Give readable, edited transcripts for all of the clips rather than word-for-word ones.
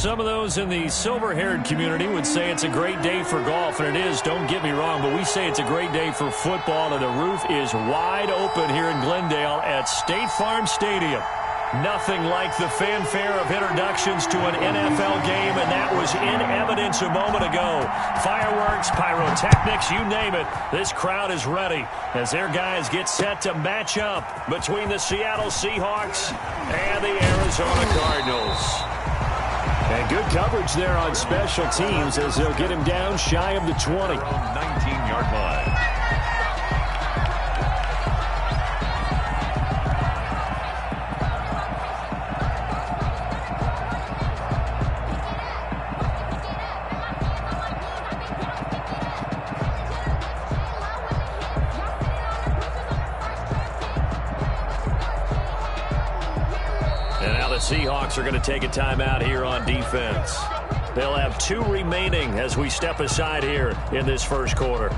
Some of those in the silver-haired community would say it's a great day for golf, and it is, don't get me wrong, but we say it's a great day for football, and the roof is wide open here in Glendale at State Farm Stadium. Nothing like the fanfare of introductions to an NFL game, and that was in evidence a moment ago. Fireworks, pyrotechnics, you name it. This crowd is ready as their guys get set to match up between the Seattle Seahawks and the Arizona Cardinals. And good coverage there on special teams as they'll get him down shy of the 20. 19-yard line. Seahawks are going to take a timeout here on defense. They'll have 2 remaining as we step aside here in this first quarter.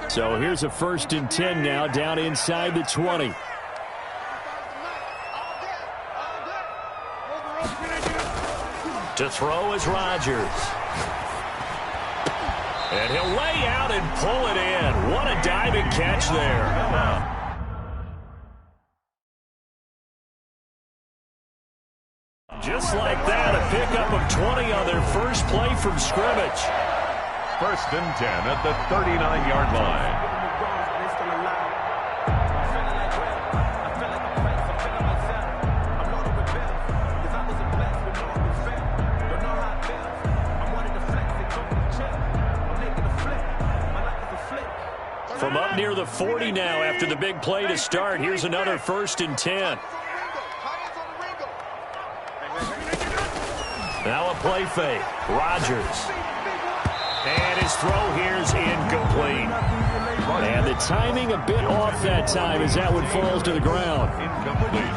So here's a 1st and 10 now down inside the 20. To throw is Rodgers. And he'll lay out and pull it in. What a diving catch there. Just like that, a pickup of 20 on their first play from scrimmage. 1st and 10 at the 39-yard line. From up near the 40 now after the big play to start. Here's another 1st and 10. Now a play fake. Rodgers. And his throw here's incomplete. And the timing a bit off that time as that one falls to the ground. Incomplete.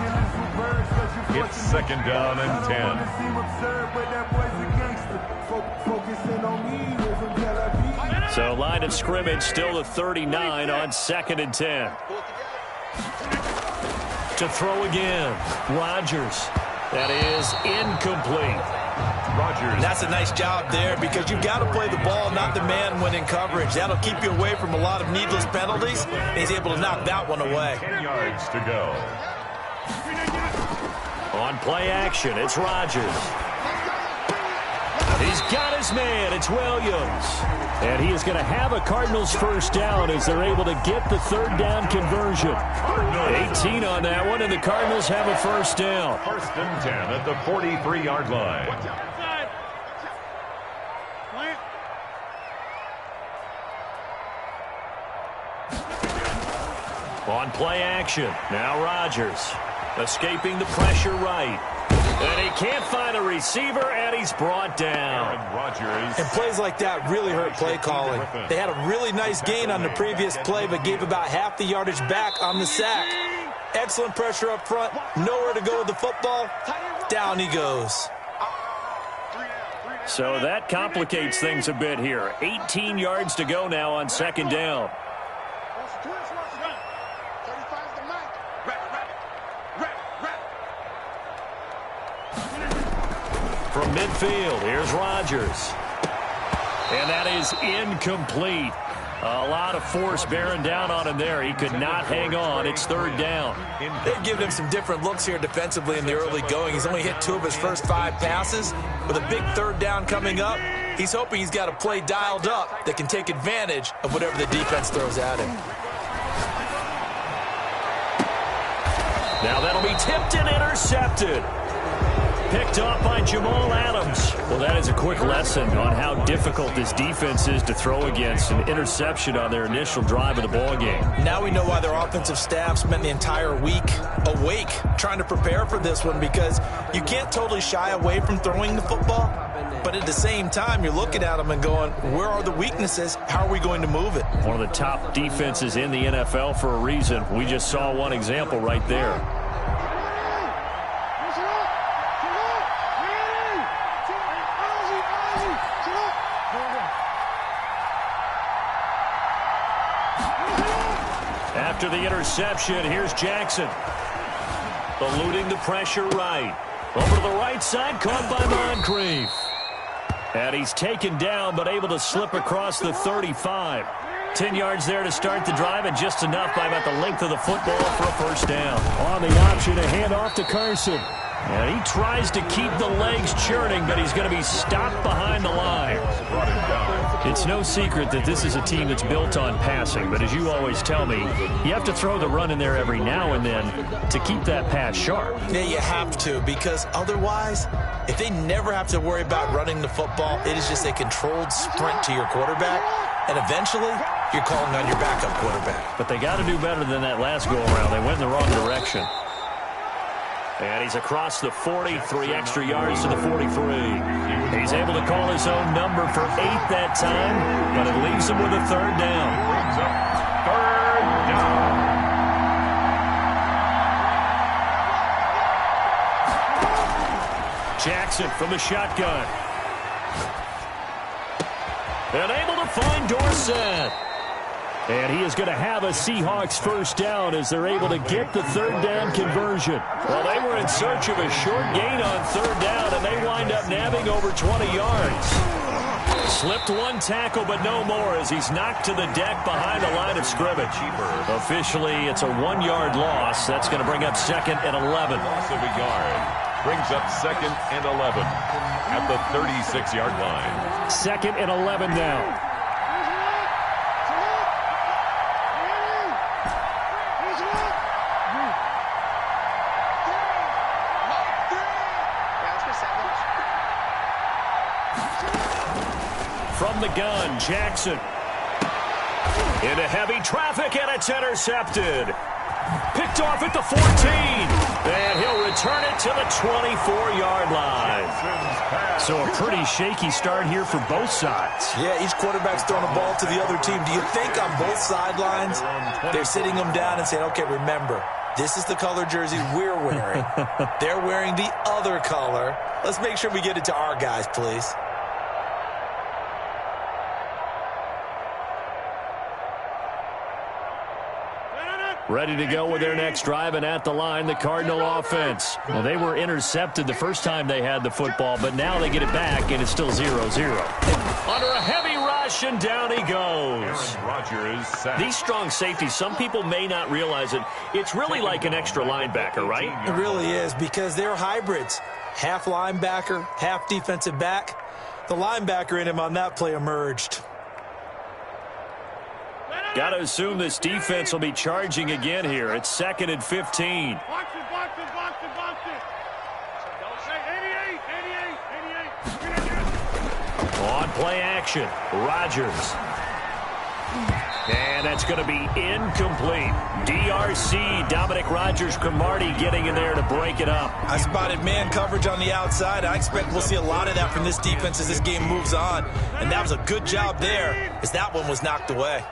It's 2nd down and 10. So line of scrimmage still the 39 on 2nd and 10. To throw again. Rodgers. That is incomplete. Rodgers. That's a nice job there because you've got to play the ball, not the man when in coverage. That'll keep you away from a lot of needless penalties. He's able to knock that one away. 10 yards to go. On play action, it's Rodgers. He's got his man. It's Williams. And he is going to have a Cardinals 1st down as they're able to get the 3rd down conversion. 18 on that one, and the Cardinals have a 1st down. 1st and 10 at the 43-yard line. On play action, now Rodgers. Escaping the pressure right. And he can't find a receiver, and he's brought down. Rodgers. And plays like that really hurt play calling. They had a really nice gain on the previous play, but gave about half the yardage back on the sack. Excellent pressure up front. Nowhere to go with the football. Down he goes. So that complicates things a bit here. 18 yards to go now on 2nd down. From midfield, here's Rodgers. And that is incomplete. A lot of force bearing down on him there. He could not hang on. It's 3rd down. They've given him some different looks here defensively in the early going. He's only hit 2 of his first 5 passes. With a big 3rd down coming up, he's hoping he's got a play dialed up that can take advantage of whatever the defense throws at him. Now that'll be tipped and intercepted. Picked off by Jamal Adams. Well, that is a quick lesson on how difficult this defense is to throw against. An interception on their initial drive of the ball game. Now we know why their offensive staff spent the entire week awake trying to prepare for this one, because you can't totally shy away from throwing the football. But at the same time, you're looking at them and going, where are the weaknesses? How are we going to move it? One of the top defenses in the NFL for a reason. We just saw one example right there. After the interception, here's Jackson. Eluding the pressure right. Over to the right side, caught by Moncrief. And he's taken down, but able to slip across the 35. 10 yards there to start the drive, and just enough by about the length of the football for a first down. On the option, a handoff to Carson. And he tries to keep the legs churning, but he's going to be stopped behind the line. It's no secret that this is a team that's built on passing, but as you always tell me, you have to throw the run in there every now and then to keep that pass sharp. Yeah, you have to, because otherwise, if they never have to worry about running the football, it is just a controlled sprint to your quarterback, and eventually, you're calling on your backup quarterback. But they got to do better than that last go-around. They went in the wrong direction. And he's across the 40, 3 extra yards to the 43. He's able to call his own number for 8 that time, but it leaves him with a third down. Third down. Jackson from the shotgun. And able to find Dorsett. And he is going to have a Seahawks first down as they're able to get the third down conversion. Well, they were in search of a short gain on third down, and they wind up nabbing over 20 yards. Slipped one tackle, but no more as he's knocked to the deck behind the line of scrimmage. Officially, it's a 1-yard loss. That's going to bring up 2nd and 11. Loss of a yard. Brings up 2nd and 11 at the 36-yard line. 2nd and 11 now. From the gun, Jackson. Into heavy traffic, and it's intercepted. Picked off at the 14. And he'll return it to the 24-yard line. So a pretty shaky start here for both sides. Yeah, each quarterback's throwing a ball to the other team. Do you think on both sidelines they're sitting them down and saying, okay, remember, this is the color jersey we're wearing. They're wearing the other color. Let's make sure we get it to our guys, please. Ready to go with their next drive, and at the line, the Cardinal offense. Well, they were intercepted the first time they had the football, but now they get it back, and it's still 0-0. Under a heavy rush, and down he goes. These strong safeties, some people may not realize it. It's really like an extra linebacker, right? It really is, because they're hybrids. Half linebacker, half defensive back. The linebacker in him on that play emerged. Got to assume this defense will be charging again here. It's 2nd and 15. Box it. Don't say 88. On play action, Rodgers. And that's going to be incomplete. DRC, Dominic Rodgers-Cromartie getting in there to break it up. I spotted man coverage on the outside. I expect we'll see a lot of that from this defense as this game moves on. And that was a good job there as that one was knocked away.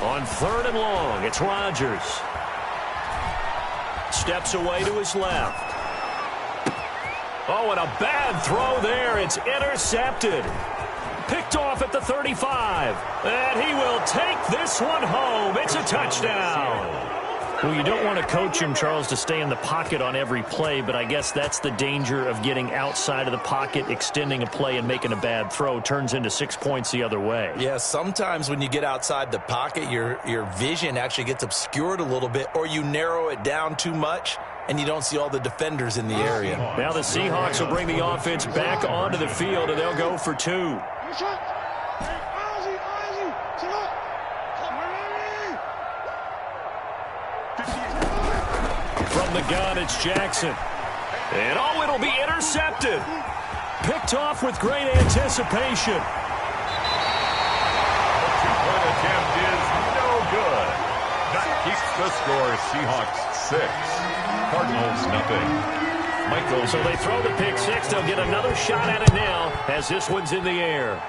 On 3rd and long, it's Rodgers. Steps away to his left. Oh, and a bad throw there. It's intercepted. Picked off at the 35. And he will take this one home. It's a touchdown. Well, you don't want to coach him, Charles, to stay in the pocket on every play, but I guess that's the danger of getting outside of the pocket, extending a play, and making a bad throw. Turns into 6 points the other way. Yeah, sometimes when you get outside the pocket, your vision actually gets obscured a little bit, or you narrow it down too much, and you don't see all the defenders in the area. Now the Seahawks will bring the offense back onto the field, and they'll go for 2. From the gun, it's Jackson. And oh, it'll be intercepted. Picked off with great anticipation. The two-point attempt is no good. That keeps the score. Seahawks 6, Cardinals nothing. Michael. So they throw the pick 6. They'll get another shot at it now as this one's in the air.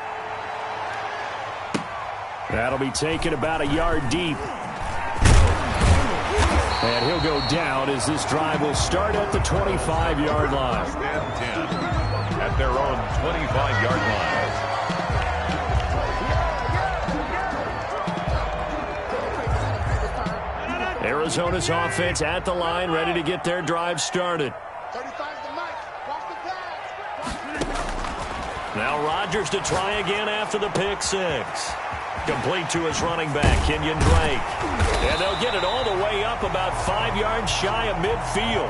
That'll be taken about a yard deep. And he'll go down as this drive will start at the 25-yard line. And 10 at their own 25-yard line. Arizona's offense at the line, ready to get their drive started. 35's the mic. Watch the pass. Now Rodgers to try again after the pick six. Complete to his running back, Kenyon Drake. And they'll get it all the way up about 5 yards shy of midfield.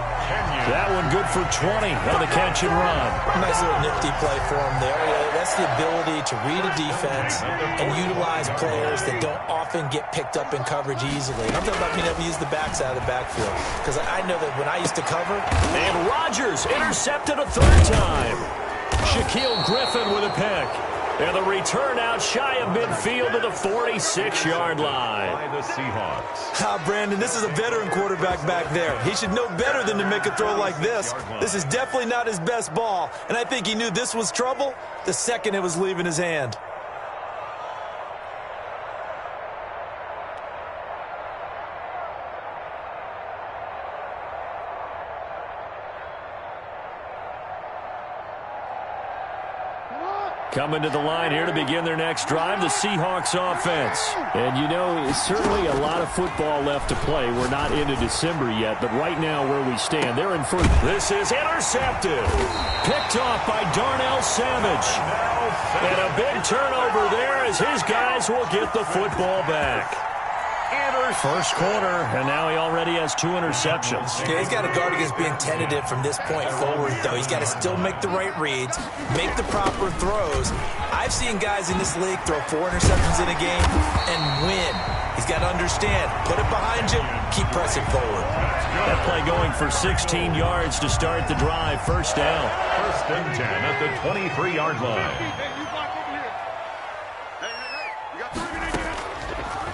That one good for 20 on the catch and run. Nice little nifty play for him there. That's the ability to read a defense and utilize players that don't often get picked up in coverage easily. I'm talking about being able to use the backside of the backfield. Because I know that when I used to cover. And Rodgers intercepted a third time. Shaquille Griffin with a pick. And the return out shy of midfield to the 46-yard line. By the Seahawks. Brandon, this is a veteran quarterback back there. He should know better than to make a throw like this. This is definitely not his best ball. And I think he knew this was trouble the second it was leaving his hand. Coming to the line here to begin their next drive, the Seahawks offense. And, you know, certainly a lot of football left to play. We're not into December yet, but right now where we stand, they're in first. This is intercepted. Picked off by Darnell Savage. And a big turnover there as his guys will get the football back. First quarter, and now he already has 2 interceptions. Yeah, he's got to guard against being tentative from this point forward, though. He's got to still make the right reads, make the proper throws. I've seen guys in this league throw 4 interceptions in a game and win. He's got to understand, put it behind you, keep pressing forward. That play going for 16 yards to start the drive. First down. First and 10 at the 23-yard line.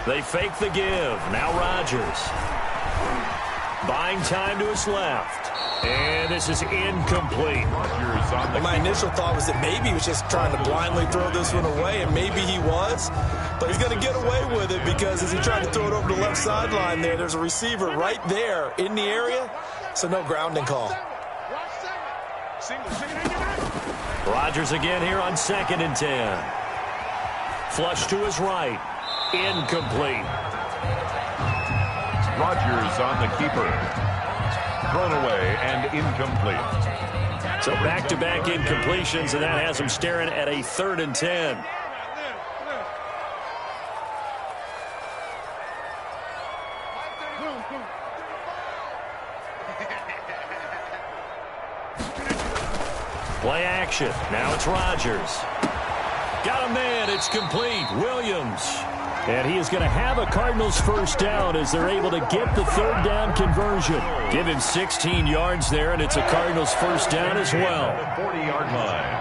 They fake the give. Now Rodgers. Buying time to his left. And this is incomplete. My initial thought was that maybe he was just trying to blindly throw this one away, and maybe he was. But he's going to get away with it because as he tried to throw it over the left sideline there's a receiver right there in the area, so no grounding call. Rodgers again here on 2nd and 10. Flush to his right. Incomplete. Rodgers on the keeper. Thrown away and incomplete. So back-to-back incompletions, and that has him staring at a 3rd and 10. Play action. Now it's Rodgers. Got a man. It's complete. Williams. And he is going to have a Cardinals first down as they're able to get the 3rd down conversion. Give him 16 yards there, and it's a Cardinals first down as well. 40-yard line.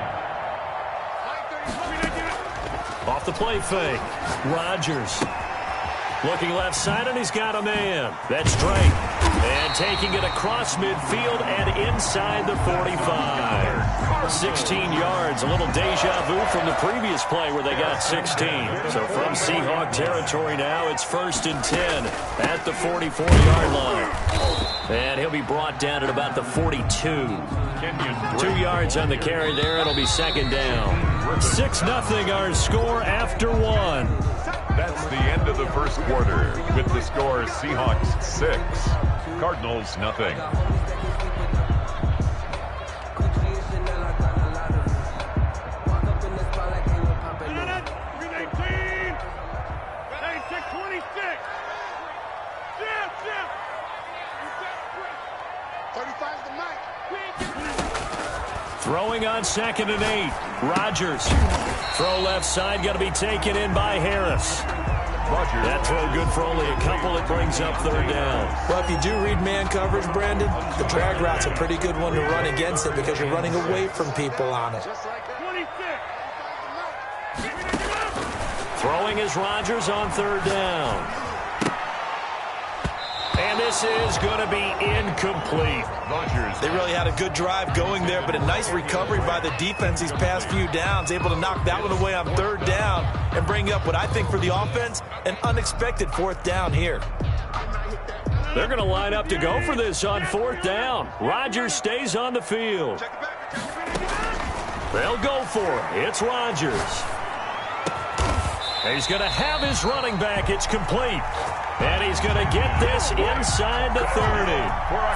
Off the play fake. Rodgers. Looking left side, and he's got a man. That's Drake. And taking it across midfield and inside the 45. 16 yards, a little deja vu from the previous play where they got 16. So from Seahawk territory now, it's 1st and 10 at the 44-yard line. And he'll be brought down at about the 42. 2 yards on the carry there. It'll be 2nd down. 6-0 our score after 1. That's the end of the first quarter with the score Seahawks 6, Cardinals nothing. Throwing on 2nd and 8. Rodgers. Throw left side, got to be taken in by Harris. That throw good for only a couple. It brings up 3rd down. Well, if you do read man coverage, Brandon, the drag route's a pretty good one to run against it because you're running away from people on it. Throwing is Rodgers on 3rd down. And this is going to be incomplete. They really had a good drive going there, but a nice recovery by the defense these past few downs, able to knock that one away on 3rd down and bring up what I think for the offense, an unexpected 4th down here. They're going to line up to go for this on 4th down. Rodgers stays on the field. They'll go for it. It's Rodgers. He's going to have his running back. It's complete. And he's going to get this inside the 30.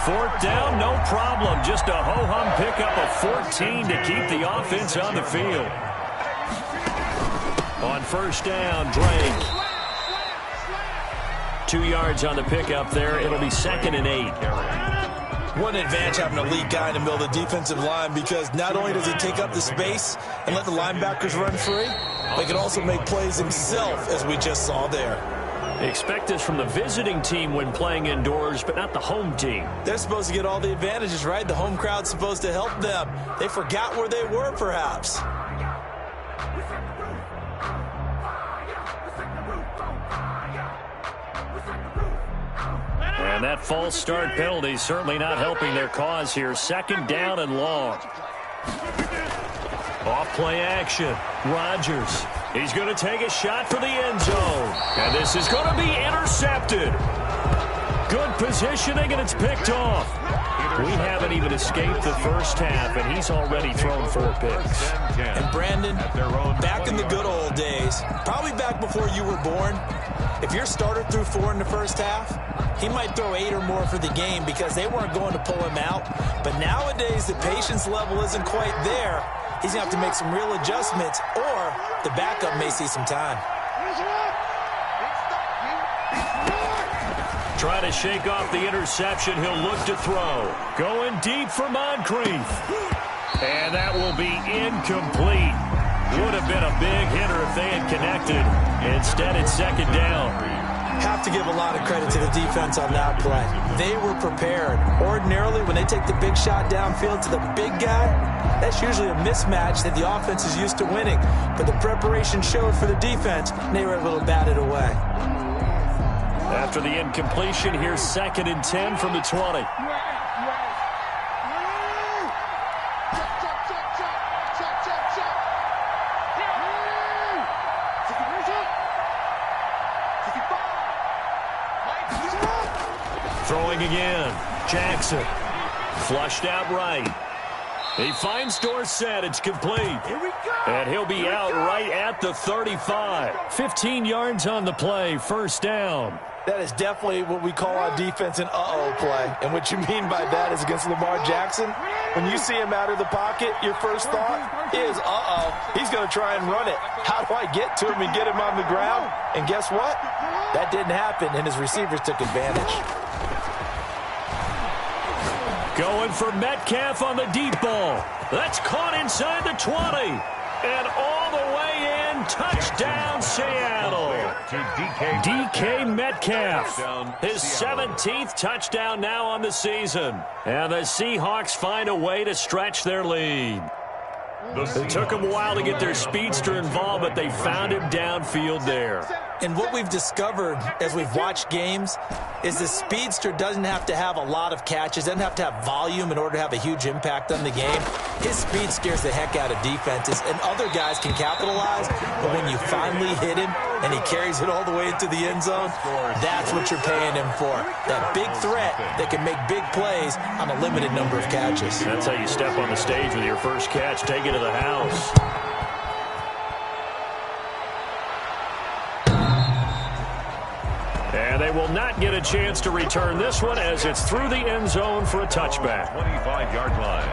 Fourth down, no problem. Just a ho-hum pickup of 14 to keep the offense on the field. On first down, Drake. 2 yards on the pickup there. It'll be 2nd and 8. What an advantage having a lead guy in the middle of the defensive line, because not only does he take up the space and let the linebackers run free, but he can also make plays himself, as we just saw there. Expect this from the visiting team when playing indoors, but not the home team. They're supposed to get all the advantages, right? The home crowd's supposed to help them. They forgot where they were, perhaps. And that false start penalty certainly not helping their cause here. 2nd down and long. Off play action. Rodgers. He's going to take a shot for the end zone. And this is going to be intercepted. Good positioning, and it's picked off. We haven't even escaped the first half, and he's already thrown 4 picks. And Brandon, back in the good old days, probably back before you were born, if your starter threw 4 in the first half, he might throw 8 or more for the game because they weren't going to pull him out. But nowadays, the patience level isn't quite there. He's going to have to make some real adjustments, or the backup may see some time. Try to shake off the interception. He'll look to throw. Going deep for Moncrief. And that will be incomplete. Would have been a big hitter if they had connected. Instead, it's 2nd down. Have to give a lot of credit to the defense on that play. They were prepared. Ordinarily, when they take the big shot downfield to the big guy, that's usually a mismatch that the offense is used to winning. But the preparation showed for the defense, and they were able to bat it away. After the incompletion, here's 2nd and 10 from the 20. Throwing again. Jackson. Flushed out right. He finds Dorsett. It's complete. Here we go. And he'll be out right at the 35. 15 yards on the play. First down. That is definitely what we call on defense an uh-oh play. And what you mean by that is against Lamar Jackson, when you see him out of the pocket, your first thought is, uh-oh, he's going to try and run it. How do I get to him and get him on the ground? And guess what? That didn't happen, and his receivers took advantage. Going for Metcalf on the deep ball. That's caught inside the 20. And all the way in. Touchdown, Seattle. DK Metcalf. His 17th touchdown now on the season. And the Seahawks find a way to stretch their lead. It took them a while to get their speedster involved, but they found him downfield there. And what we've discovered as we've watched games is the speedster doesn't have to have a lot of catches, doesn't have to have volume in order to have a huge impact on the game. His speed scares the heck out of defenses, and other guys can capitalize, but when you finally hit him and he carries it all the way into the end zone, that's what you're paying him for. That big threat that can make big plays on a limited number of catches. That's how you step on the stage with your first catch. Take it to the house. And they will not get a chance to return this one as it's through the end zone for a touchback. 25-yard line.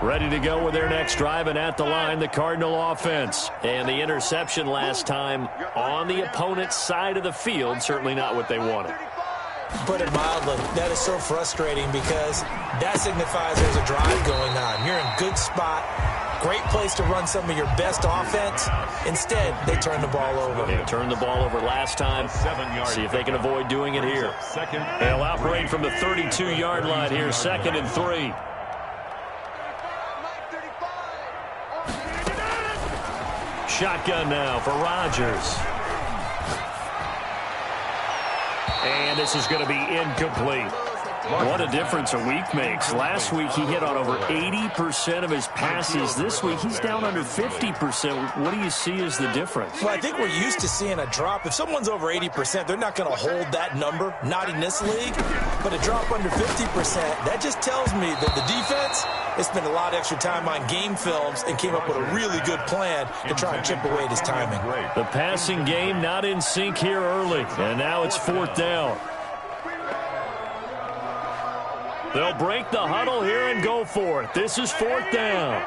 Ready to go with their next drive, and at the line, the Cardinal offense. And the interception last time on the opponent's side of the field, certainly not what they wanted. Put it mildly, that is so frustrating because that signifies there's a drive going on. You're in a good spot. Great place to run some of your best offense. Instead, they turn the ball over. They turned the ball over last time. See if they can avoid doing it here. They'll operate from the 32-yard line here, 2nd and 3. Shotgun now for Rodgers. And this is going to be incomplete. What a difference a week makes. Last week, he hit on over 80% of his passes. This week, he's down under 50%. What do you see as the difference? Well, I think we're used to seeing a drop. If someone's over 80%, they're not going to hold that number, not in this league. But a drop under 50%, that just tells me that the defense they spent a lot of extra time on game films and came up with a really good plan to try and chip away at his timing. The passing game not in sync here early, and now it's 4th down. They'll break the huddle here and go for it. This is 4th down.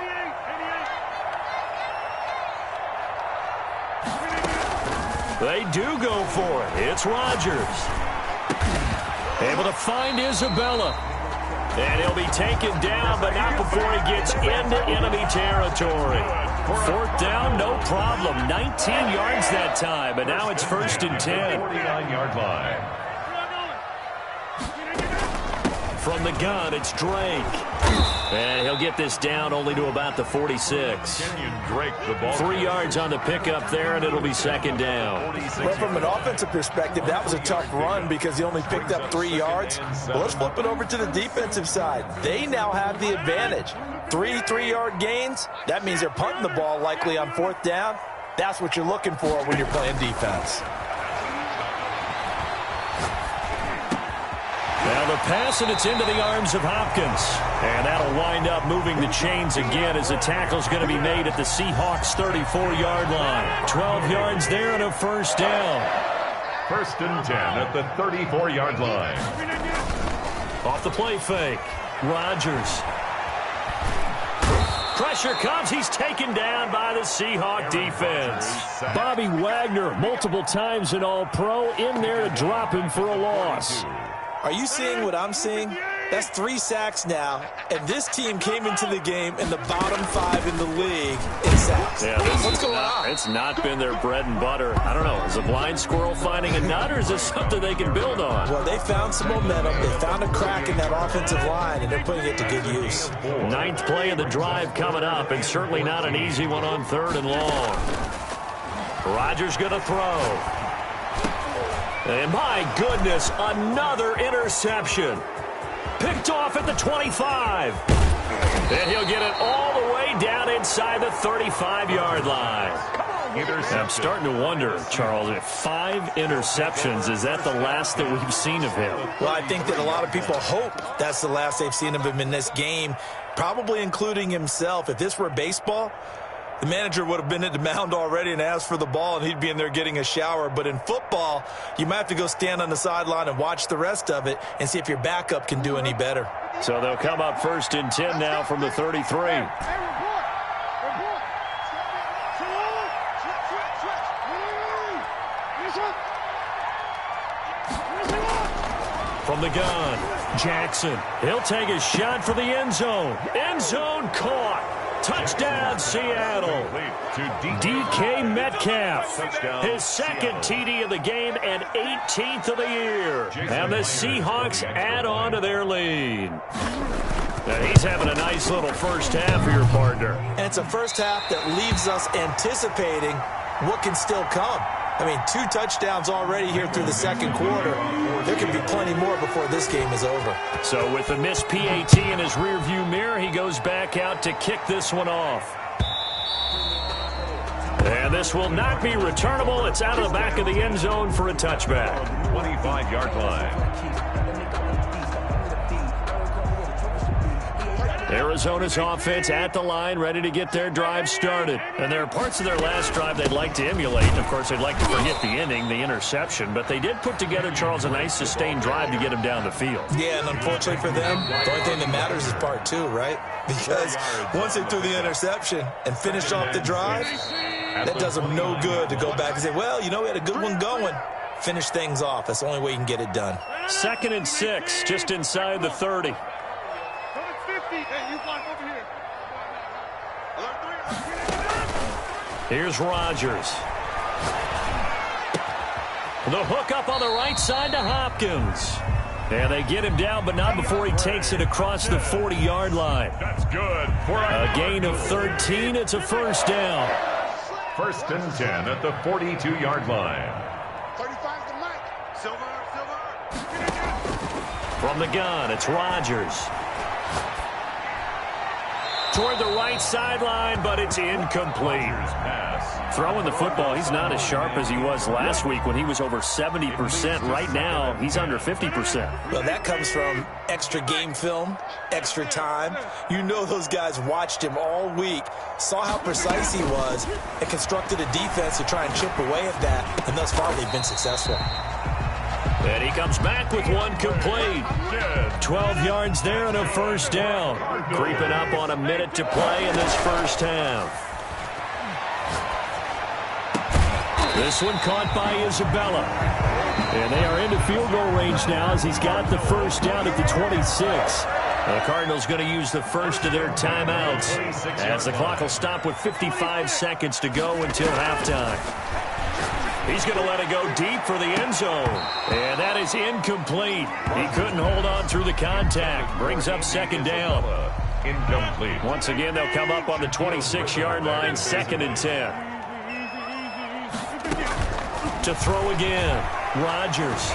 They do go for it. It's Rodgers. Able to find Isabella. And he'll be taken down, but not before he gets into enemy territory. 4th down, no problem. 19 yards that time, but now it's 1st and 10. 49-yard line. From the gun, it's Drake. And he'll get this down only to about the 46. 3 yards on the pickup there, and it'll be 2nd down. Well, from an offensive perspective, that was a tough run because he only picked up 3 yards. But let's flip it over to the defensive side. They now have the advantage. 3 3-yard gains. That means they're punting the ball likely on 4th down. That's what you're looking for when you're playing defense. Now the pass, and it's into the arms of Hopkins. And that'll wind up moving the chains again as the tackle's going to be made at the Seahawks' 34-yard line. 12 yards there and a 1st down. 1st and 10 at the 34-yard line. Off the play fake. Rodgers. Pressure comes. He's taken down by the Seahawk defense. Bobby Wagner, multiple times an All-Pro, in there to drop him for a loss. Are you seeing what I'm seeing? That's 3 sacks now, and this team came into the game in the bottom 5 in the league in sacks. Yeah, what's going on? It's not been their bread and butter. I don't know. Is a blind squirrel finding a nut, or is this something they can build on? Well, they found some momentum. They found a crack in that offensive line, and they're putting it to good use. 9th play of the drive coming up, and certainly not an easy one on 3rd and long. Rodgers going to throw. And my goodness, another interception. Picked off at the 25. And he'll get it all the way down inside the 35-yard line. I'm starting to wonder, Charles, if 5 interceptions, is that the last that we've seen of him? Well, I think that a lot of people hope that's the last they've seen of him in this game, probably including himself. If this were baseball, the manager would have been at the mound already and asked for the ball, and he'd be in there getting a shower. But in football, you might have to go stand on the sideline and watch the rest of it and see if your backup can do any better. So they'll come up 1st and 10 now from the 33. From the gun, Jackson. He'll take a shot for the end zone. End zone caught. Touchdown, Seattle. DK Metcalf, his 2nd TD of the game and 18th of the year. And the Seahawks add on to their lead. Now he's having a nice little first half for your partner. And it's a first half that leaves us anticipating what can still come. I mean, 2 touchdowns already here through the 2nd quarter. There can be plenty more before this game is over. So with the missed PAT in his rearview mirror, he goes back out to kick this one off. And this will not be returnable. It's out of the back of the end zone for a touchback. 25-yard line. Arizona's offense at the line, ready to get their drive started. And there are parts of their last drive they'd like to emulate. And, of course, they'd like to forget the inning, the interception. But they did put together, Charles, a nice sustained drive to get him down the field. Yeah, and unfortunately for them, the only thing that matters is part 2, right? Because once they threw the interception and finished off the drive, that does them no good to go back and say, well, you know, we had a good one going. Finish things off. That's the only way you can get it done. 2nd and 6, just inside the 30. Here's Rodgers. The hook up on the right side to Hopkins. And they get him down, but not before he takes it across the 40-yard line. That's good. A gain of 13. It's a 1st down. 1st and 10 at the 42-yard line. 35 to Mike. Silver. From the gun, it's Rodgers. toward the right sideline, but it's incomplete. Throwing the football, he's not as sharp as he was last week when he was over 70%. Right now, he's under 50%. Well, that comes from extra game film, extra time. You know those guys watched him all week, saw how precise he was, and constructed a defense to try and chip away at that, and thus far they've been successful. And he comes back with one complete. 12 yards there and a first down. Creeping up on a minute to play in this first half. This one caught by Isabella. And they are into field goal range now as he's got the first down at the 26. The Cardinals going to use the first of their timeouts as the clock will stop with 55 seconds to go until halftime. He's going to let it go deep for the end zone. And that is incomplete. He couldn't hold on through the contact. Brings up second down. Incomplete. Once again, they'll come up on the 26-yard line, 2nd and 10. To throw again, Rodgers.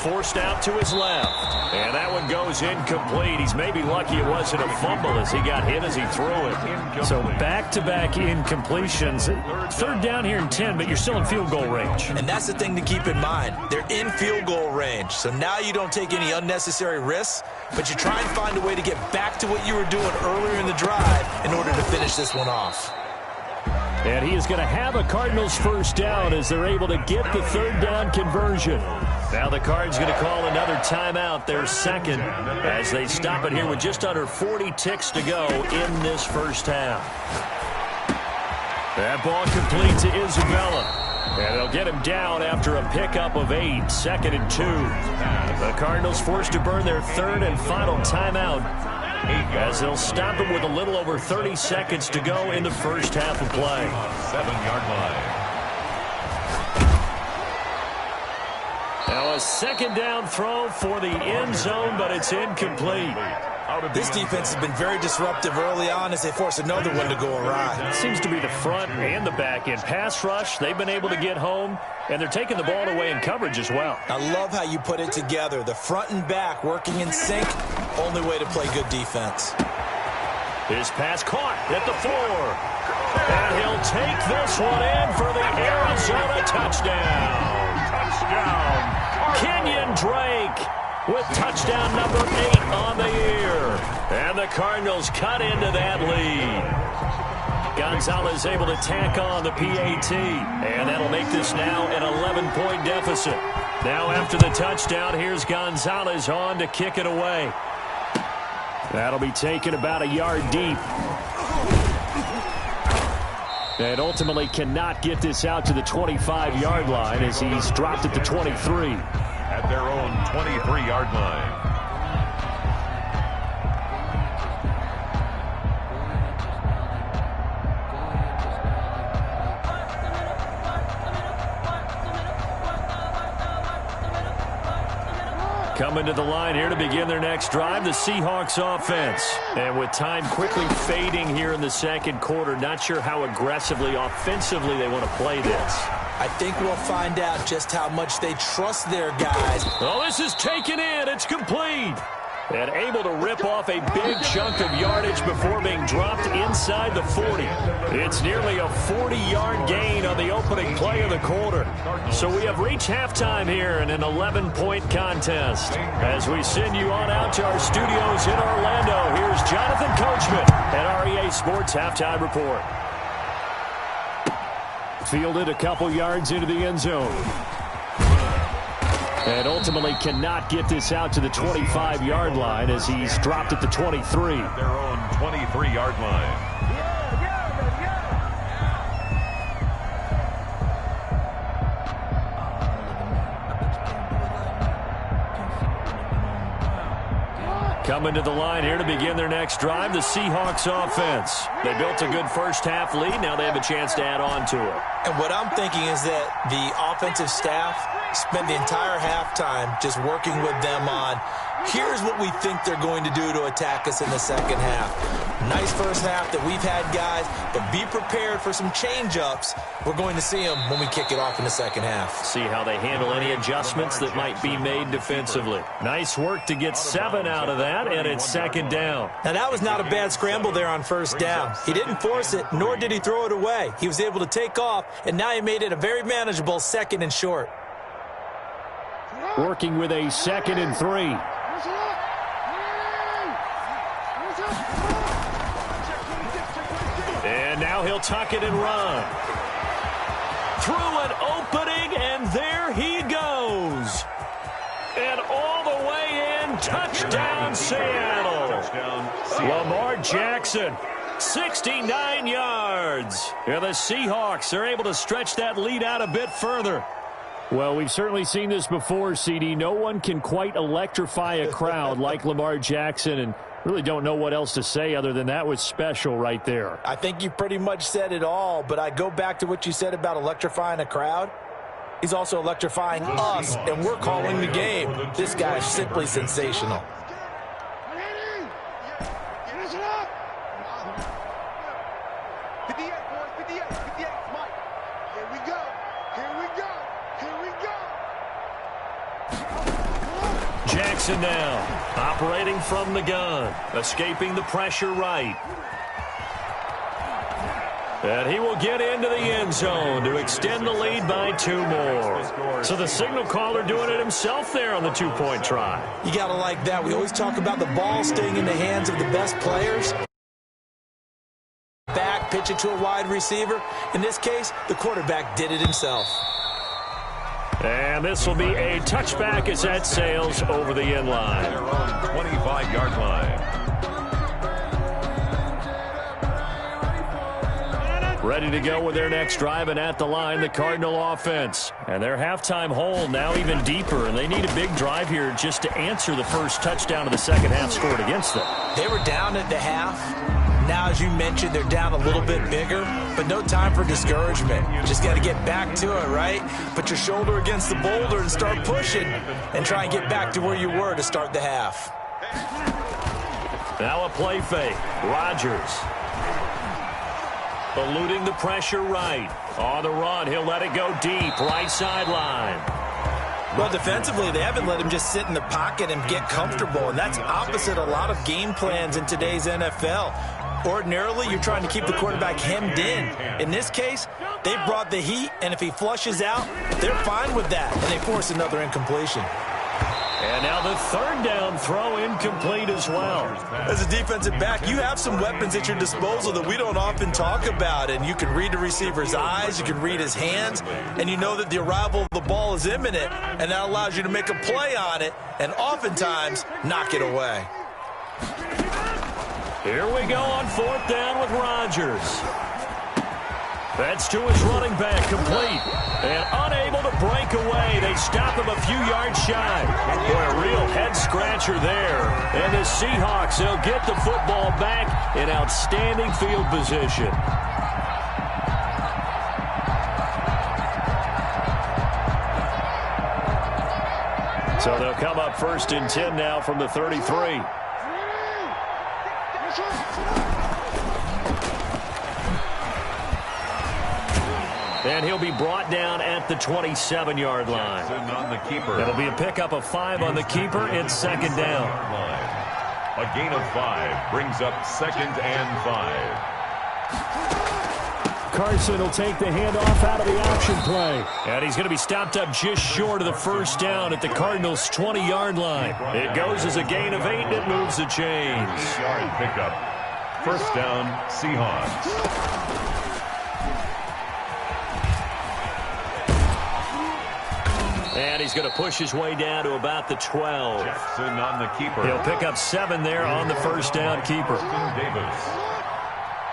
Forced out to his left. And that one goes incomplete. He's maybe lucky it wasn't a fumble as he got hit as he threw it. So back-to-back incompletions. Third down here in 10, but you're still in field goal range. And that's the thing to keep in mind. They're in field goal range. So now you don't take any unnecessary risks, but you try and find a way to get back to what you were doing earlier in the drive in order to finish this one off. And he is going to have a Cardinals first down as they're able to get the third down conversion. Now the Cards going to call another timeout, their second, as they stop it here with just under 40 ticks to go in this first half. That ball complete to Isabella. And they'll get him down after a pickup of 8, 2nd and 2. The Cardinals forced to burn their third and final timeout as they'll stop him with a little over 30 seconds to go in the first half of play. 7-yard line. Now a second down throw for the end zone, but it's incomplete. This defense has been very disruptive early on as they force another one to go awry. It seems to be the front and the back end. Pass rush, they've been able to get home, and they're taking the ball away in coverage as well. I love how you put it together. The front and back working in sync, only way to play good defense. His pass caught at the 4. And he'll take this one in for the Arizona touchdown. Touchdown. Kenyon Drake with touchdown number 8 on the year. And the Cardinals cut into that lead. Gonzalez able to tack on the PAT. And that'll make this now an 11-point deficit. Now after the touchdown, here's Gonzalez on to kick it away. That'll be taken about a yard deep. And ultimately cannot get this out to the 25-yard line as he's dropped at the 23. At their own 23-yard line. Coming to the line here to begin their next drive, the Seahawks offense. And with time quickly fading here in the second quarter, not sure how aggressively, offensively they want to play this. I think we'll find out just how much they trust their guys. Oh, this is taken in. It's complete. And able to rip off a big chunk of yardage before being dropped inside the 40. It's nearly a 40-yard gain on the opening play of the quarter. So we have reached halftime here in an 11-point contest. As we send you on out to our studios in Orlando, here's Jonathan Coachman at REA Sports Halftime Report. Fielded a couple yards into the end zone. And ultimately cannot get this out to the 25-yard line as he's dropped at the 23. Their own 23-yard line. Coming to the line here to begin their next drive, the Seahawks offense. They built a good first-half lead. Now they have a chance to add on to it. And what I'm thinking is that the offensive staff spent the entire halftime just working with them on Here's what we think they're going to do to attack us in the second half. Nice first half that we've had, guys, but be prepared for some change-ups. We're going to see them when we kick it off in the second half. See how they handle any adjustments that might be made defensively. Nice work to get 7 out of that, and it's second down. Now, that was not a bad scramble there on first down. He didn't force it, nor did he throw it away. He was able to take off, and now he made it a very manageable 2nd and short. Working with a 2nd and 3. And now he'll tuck it and run. Through an opening, and there he goes. And all the way in, touchdown Seattle. Lamar Jackson, 69 yards. And the Seahawks are able to stretch that lead out a bit further. Well, we've certainly seen this before, CD. No one can quite electrify a crowd like Lamar Jackson, and really don't know what else to say other than that was special right there. I think you pretty much said it all, but I go back to what you said about electrifying a crowd. He's also electrifying us, and we're calling the game. This guy is simply sensational. Jackson now, operating from the gun, escaping the pressure right. And he will get into the end zone to extend the lead by 2 more. So the signal caller doing it himself there on the 2-point try. You got to like that. We always talk about the ball staying in the hands of the best players. Back, pitch it to a wide receiver. In this case, the quarterback did it himself. And this will be a touchback as that sails over the end line. Their own 25-yard line. Ready to go with their next drive, and at the line, the Cardinal offense. And their halftime hole now even deeper, and they need a big drive here just to answer the first touchdown of the second half scored against them. They were down at the half. Now, as you mentioned, they're down a little bit bigger, but no time for discouragement. You just got to get back to it, right? Put your shoulder against the boulder and start pushing and try and get back to where you were to start the half. Now a play fake. Rodgers. Eluding the pressure right. On the run, he'll let it go deep. Right sideline. Well, defensively, they haven't let him just sit in the pocket and get comfortable, and that's opposite a lot of game plans in today's NFL. Ordinarily, you're trying to keep the quarterback hemmed in. In this case, they brought the heat, and if he flushes out, they're fine with that, and they force another incompletion. And now the 3rd down throw incomplete as well. As a defensive back, you have some weapons at your disposal that we don't often talk about, and you can read the receiver's eyes, you can read his hands, and you know that the arrival of the ball is imminent, and that allows you to make a play on it and oftentimes knock it away. Here we go on 4th down with Rodgers. That's to his running back, complete. And unable to break away. They stop him a few yards shy. Boy, a real head-scratcher there. And the Seahawks, they'll get the football back in outstanding field position. So they'll come up 1st and 10 now from the 33. And he'll be brought down at the 27-yard line. On the keeper. That'll be a pickup of 5 on the keeper. It's 2nd down. A gain of 5 brings up 2nd and 5. Carson will take the handoff out of the option play. And he's going to be stopped up just short of the 1st down at the Cardinals' 20-yard line. It goes as a gain of 8, and it moves the chains. 8-yard pickup. 1st down, Seahawks. And he's going to push his way down to about the 12. Jackson on the keeper. He'll pick up 7 there on the 1st down keeper. Davis.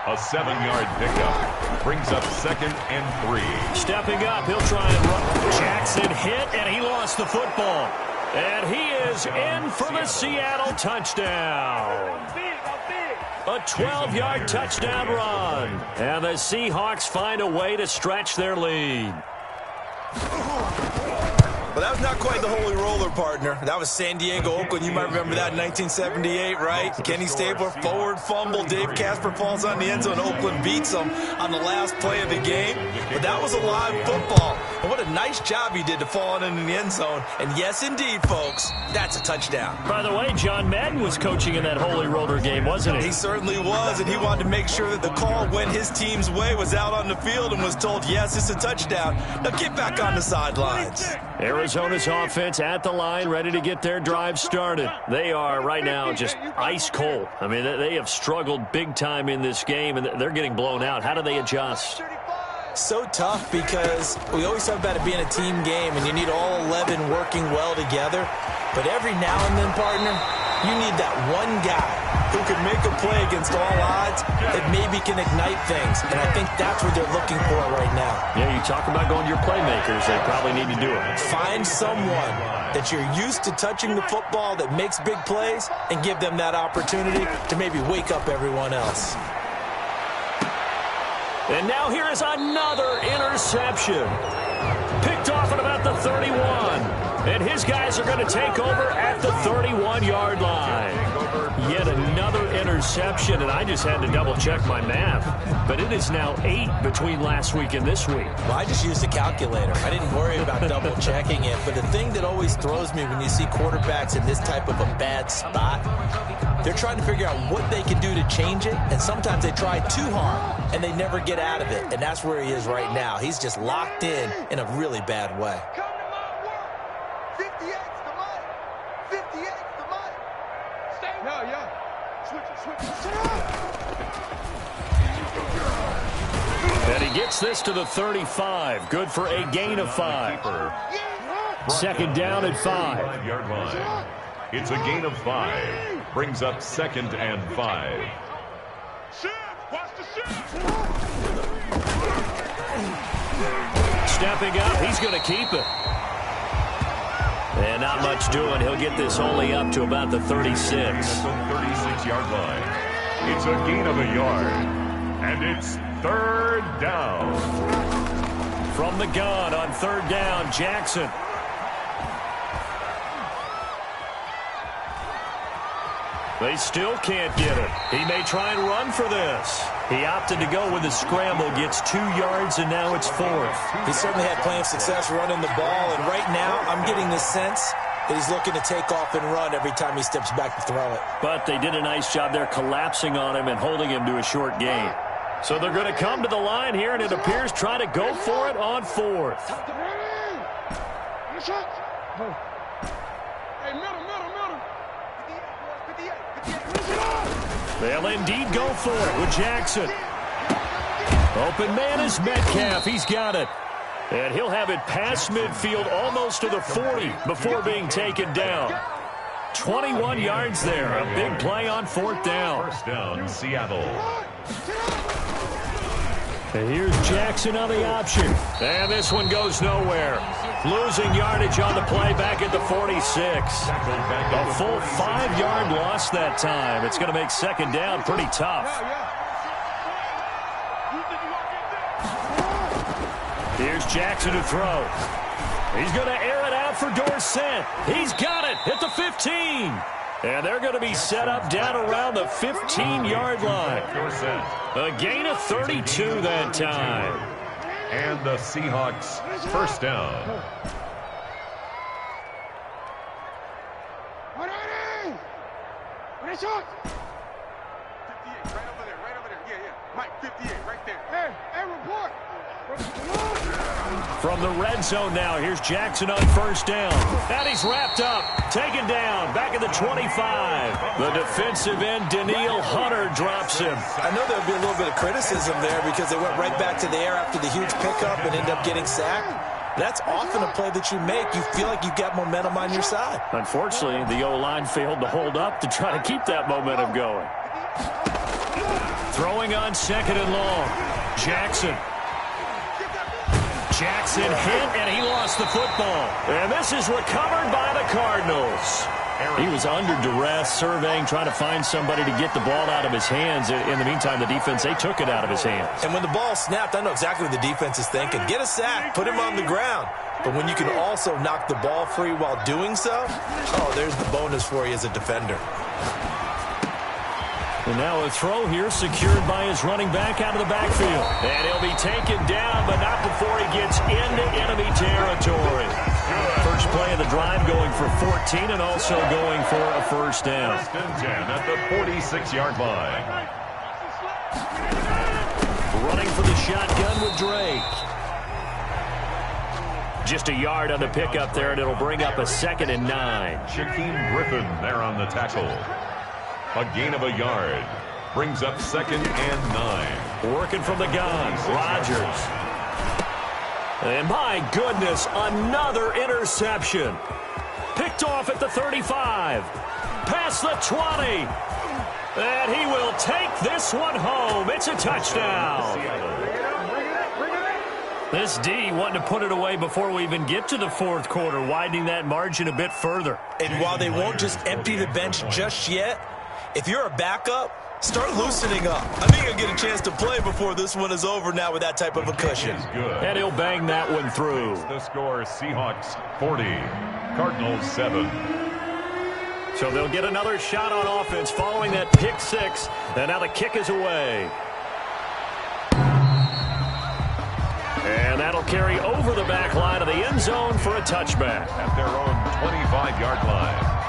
A 7-yard pickup. Brings up 2nd and 3. Stepping up, he'll try and run. Jackson hit, and he lost the football. And he is in for the Seattle touchdown. A 12-yard touchdown run. And the Seahawks find a way to stretch their lead. Well, that was not quite the holy roller, partner. That was San Diego, Oakland. You might remember that in 1978, right? Kenny Stabler, forward fumble. Dave Casper falls on the end zone. Oakland beats them on the last play of the game. But that was a live football. And what a nice job he did to fall in the end zone. And yes, indeed, folks, that's a touchdown. By the way, John Madden was coaching in that holy roller game, wasn't he? He certainly was, and he wanted to make sure that the call went his team's way, was out on the field and was told, yes, it's a touchdown. Now get back on the sidelines. Arizona's offense at the line, ready to get their drive started. They are right now just ice cold. I mean, they have struggled big time in this game, and they're getting blown out. How do they adjust? So tough because we always talk about it being a team game, and you need all 11 working well together. But every now and then, partner, you need that one guy who can make a play against all odds that maybe can ignite things. And I think that's what they're looking for right now. Yeah, you talk about going to your playmakers. They probably need to do it. Find someone that you're used to touching the football that makes big plays and give them that opportunity to maybe wake up everyone else. And now here is another interception. Picked off at about the 31. And his guys are going to take over at the 31-yard line. Yet another interception, and I just had to double-check my math. But it is now 8 between last week and this week. Well, I just used a calculator. I didn't worry about double-checking it. But the thing that always throws me when you see quarterbacks in this type of a bad spot, they're trying to figure out what they can do to change it, and sometimes they try too hard, and they never get out of it. And that's where he is right now. He's just locked in a really bad way. And he gets this to the 35. Good for a gain of 5. Second down at 5. Yard line. It's a gain of 5. Brings up 2nd and 5. Stepping up, he's going to keep it. And not much doing. He'll get this only up to about the 36. 36-yard line. It's a gain of a yard. And it's 3rd down. From the gun on 3rd down, Jackson. They still can't get it. He may try and run for this. He opted to go with a scramble, gets 2 yards, and now it's 4th. He certainly had plenty of success running the ball, and right now I'm getting the sense that he's looking to take off and run every time he steps back to throw it. But they did a nice job there collapsing on him and holding him to a short gain. So they're going to come to the line here, and it appears try to go for it on 4th. They'll indeed go for it with Jackson. Open man is Metcalf. He's got it. And he'll have it past midfield almost to the 40 before being taken down. 21 yards there. A big play on 4th down. 1st down, Seattle. And here's Jackson on the option. And this one goes nowhere. Losing yardage on the play back at the 46. A full 5-yard loss that time. It's going to make 2nd down pretty tough. Here's Jackson to throw. He's going to air it out for Dorsett. He's got it at the 15. And they're going to be set up down around the 15-yard line. A gain of 32 that time. And the Seahawks 1st down. From the red zone now, here's Jackson on 1st down. And he's wrapped up, taken down, back at the 25. The defensive end, Daniil Hunter, drops him. I know there'll be a little bit of criticism there because they went right back to the air after the huge pickup and ended up getting sacked. That's often a play that you make. You feel like you've got momentum on your side. Unfortunately, the O-line failed to hold up to try to keep that momentum going. Throwing on 2nd and long. Jackson hit, and he lost the football. And this is recovered by the Cardinals. He was under duress, surveying, trying to find somebody to get the ball out of his hands. In the meantime, the defense, they took it out of his hands. And when the ball snapped, I know exactly what the defense is thinking. Get a sack, put him on the ground. But when you can also knock the ball free while doing so, oh, there's the bonus for you as a defender. And now a throw here secured by his running back out of the backfield. And he'll be taken down, but not before he gets into enemy territory. First play of the drive going for 14 and also going for a first down. First and 10 at the 46-yard line. Running for the shotgun with Drake. Just a yard on the pickup there, and it'll bring up a 2nd and 9. Shaquem Griffin there on the tackle. A gain of a yard. Brings up 2nd and 9. Working from the gun, Rodgers. And my goodness, another interception. Picked off at the 35. Past the 20. And he will take this one home. It's a touchdown. This D wanting to put it away before we even get to the fourth quarter, widening that margin a bit further. And while they won't just empty the bench just yet, if you're a backup, start loosening up. I think you'll get a chance to play before this one is over now with that type of a cushion. And he'll bang that one through. The score, Seahawks 40, Cardinals 7. So they'll get another shot on offense following that pick six. And now the kick is away. And that'll carry over the back line of the end zone for a touchback. At their own 25-yard line.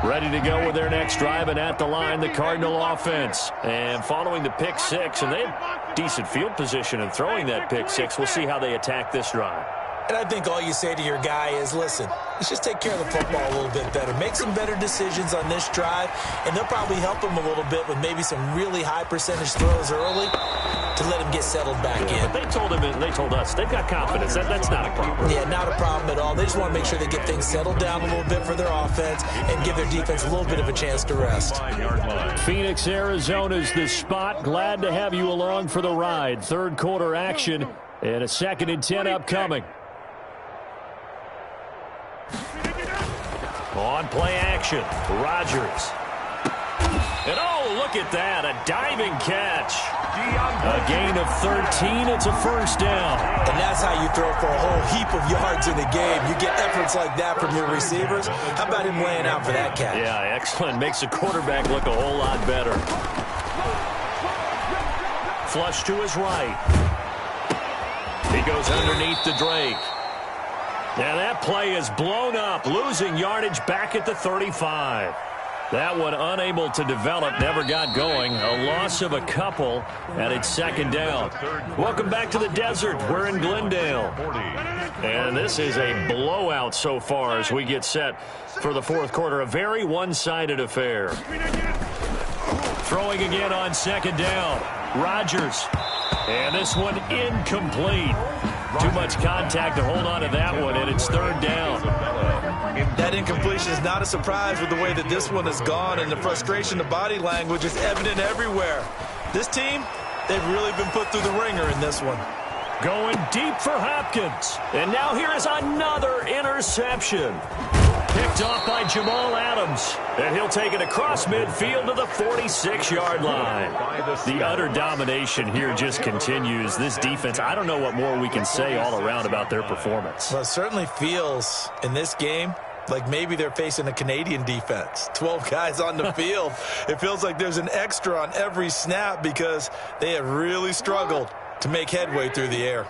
Ready to go with their next drive, and at the line, the Cardinal offense. And following the pick six, and they have decent field position in throwing that pick six. We'll see how they attack this drive. And I think all you say to your guy is, listen, let's just take care of the football a little bit better. Make some better decisions on this drive, and they'll probably help him a little bit with maybe some really high percentage throws early to let him get settled back in. But they told him, and they told us, they've got confidence. That's not a problem. Yeah, not a problem at all. They just want to make sure they get things settled down a little bit for their offense and give their defense a little bit of a chance to rest. Phoenix, Arizona's the spot. Glad to have you along for the ride. Third quarter action and a 2nd and 10 upcoming. On play action, Rodgers. And oh, look at that, a diving catch. A gain of 13, it's a first down. And that's how you throw for a whole heap of yards in the game. You get efforts like that from your receivers. How about him laying out for that catch? Yeah, excellent. Makes the quarterback look a whole lot better. Flush to his right. He goes underneath to Drake. Now that play is blown up, losing yardage back at the 35. That one unable to develop, never got going. A loss of a couple, and it's 2nd down. Welcome back to the desert. We're in Glendale. And this is a blowout so far as we get set for the fourth quarter. A very one-sided affair. Throwing again on 2nd down. Rodgers. And this one incomplete. Too much contact to hold on to that one, and it's 3rd down. That incompletion is not a surprise with the way that this one has gone, and the frustration, the body language is evident everywhere. This team, they've really been put through the ringer in this one. Going deep for Hopkins. And now here is another interception. Picked off by Jamal Adams. And he'll take it across midfield to the 46-yard line. The utter domination here just continues. This defense, I don't know what more we can say all around about their performance. Well, it certainly feels in this game like maybe they're facing a Canadian defense. 12 guys on the field. It feels like there's an extra on every snap because they have really struggled to make headway through the air.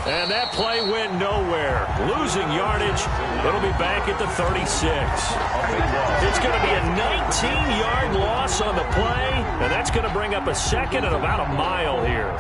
And that play went nowhere. Losing yardage. It'll be back at the 36. It's going to be a 19-yard loss on the play, and that's going to bring up a 2nd and about a mile here.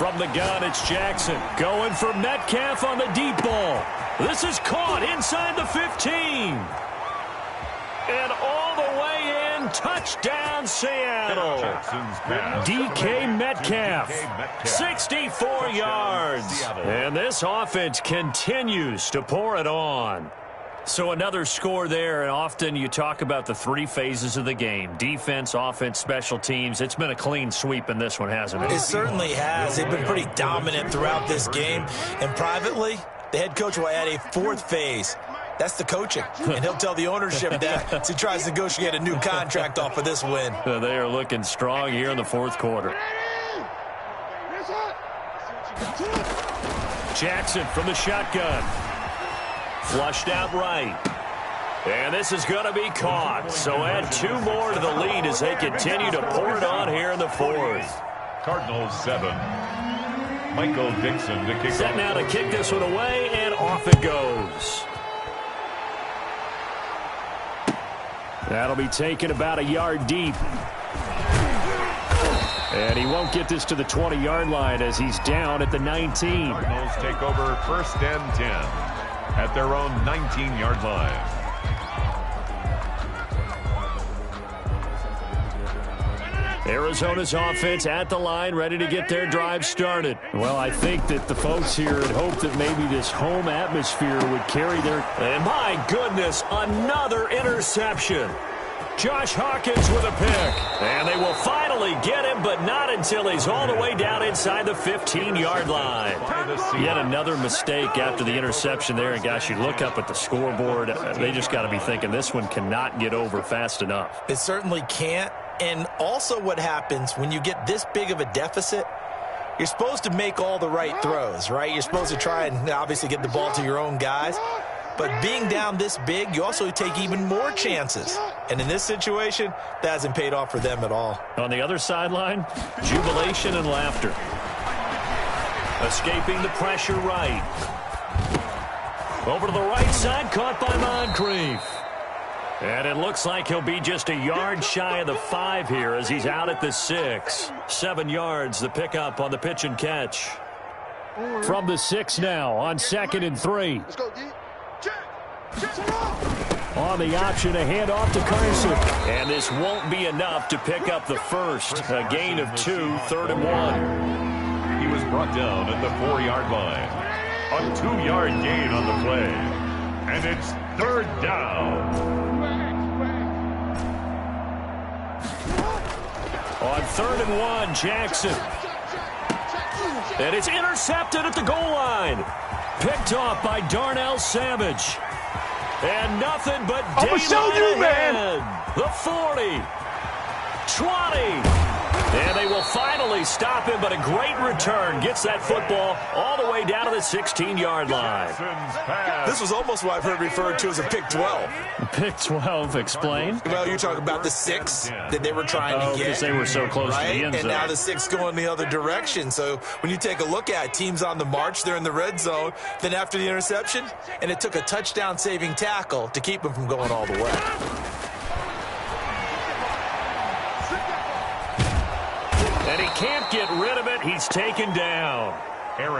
From the gun, it's Jackson. Going for Metcalf on the deep ball. This is caught inside the 15. And all the way in, touchdown Seattle. DK Metcalf, 64 yards. And this offense continues to pour it on. So another score there, and often you talk about the three phases of the game. Defense, offense, special teams. It's been a clean sweep in this one, hasn't it? It certainly has. They've been pretty dominant throughout this game. And privately, the head coach will add a fourth phase. That's the coaching. And he'll tell the ownership that as he tries to negotiate a new contract off of this win. They are looking strong here in the fourth quarter. Jackson from the shotgun. Flushed out right. And this is going to be caught. So add two more to the lead as they continue to pour it on here in the fourth. Cardinals 7. Michael Dixon to kick off. Set now to kick this one away, and off it goes. That'll be taken about a yard deep. And he won't get this to the 20-yard line as he's down at the 19. Cardinals take over 1st and 10 at their own 19-yard line. Arizona's offense at the line, ready to get their drive started. Well, I think that the folks here had hoped that maybe this home atmosphere would carry their... And my goodness, another interception. Josh Hawkins with a pick. And they will finally get him, but not until he's all the way down inside the 15-yard line. Yet another mistake after the interception there. And, gosh, you look up at the scoreboard, they just got to be thinking this one cannot get over fast enough. It certainly can't. And also what happens when you get this big of a deficit, you're supposed to make all the right throws, right? You're supposed to try and obviously get the ball to your own guys. But being down this big, you also take even more chances. And in this situation, that hasn't paid off for them at all. On the other sideline, jubilation and laughter. Escaping the pressure right. Over to the right side, caught by Moncrief. And it looks like he'll be just a yard shy of the 5 here as he's out at the 6. 7 yards, the pickup on the pitch and catch. From the 6 now on 2nd and 3. Let's go, D. On the option, a handoff to Carson. And this won't be enough to pick up the first. A gain of 2, 3rd and 1. He was brought down at the 4-yard line. A 2-yard gain on the play. And it's 3rd down. On 3rd and 1, Jackson. And it's intercepted at the goal line. Picked off by Darnell Savage. And nothing but daylight ahead. The 40. 20. And they will finally stop him, but a great return. Gets that football all the way down to the 16-yard line. This was almost what I've heard referred to as a pick 12. Pick 12, explain. Well, you're talking about the 6 that they were trying to get. Because they were so close to the end zone. And now the 6 going the other direction. So when you take a look at it, teams on the march, they're in the red zone. Then after the interception, and it took a touchdown-saving tackle to keep them from going all the way. And he can't get rid of it. He's taken down.